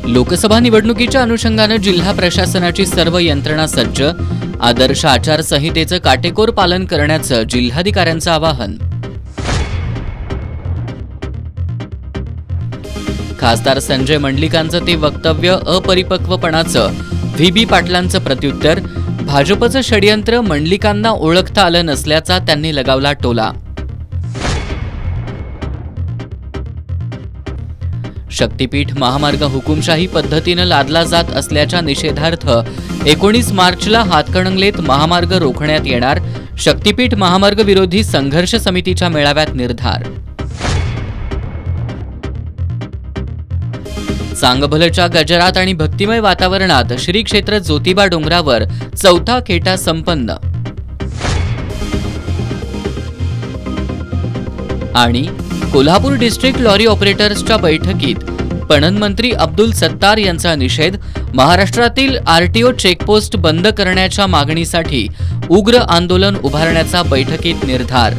लोकसभा निवडणुकीच्या अनुषंगाने जिल्हा प्रशासनाची सर्व यंत्रणा सज्ज, आदर्श आचारसंहितेचं काटेकोर पालन करण्याचं जिल्हाधिकाऱ्यांचं आवाहन. खासदार संजय मंडलिकांचं ते वक्तव्य अपरिपक्वपणाचं, व्ही.बी. पाटलांचं प्रत्युत्तर. भाजपचं षडयंत्र मंडलिकांना ओळखता आलं नसल्याचा त्यांनी लगावला टोला. शक्तीपीठ महामार्ग हुकुमशाही पद्धतीनं लादला जात असल्याच्या निषेधार्थ 19 मार्चला हातकणंगलेत महामार्ग रोखण्यात येणार. शक्तीपीठ महामार्ग विरोधी संघर्ष समितीच्या मेळाव्यात निर्धार. चांगभलच्या गजरात आणि भक्तिमय वातावरणात श्री क्षेत्र ज्योतिबा डोंगरावर चौथा खेटा संपन्न. आणि कोल्हापूर डिस्ट्रिक्ट लॉरी ऑपरेटर्सच्या बैठकीत पणन मंत्री अब्दुल सत्तार यांचा निषेध. महाराष्ट्रातील आरटीओ चेकपोस्ट बंद करण्याच्या मागणीसाठी उग्र आंदोलन उभारण्याचा बैठकीत निर्धार.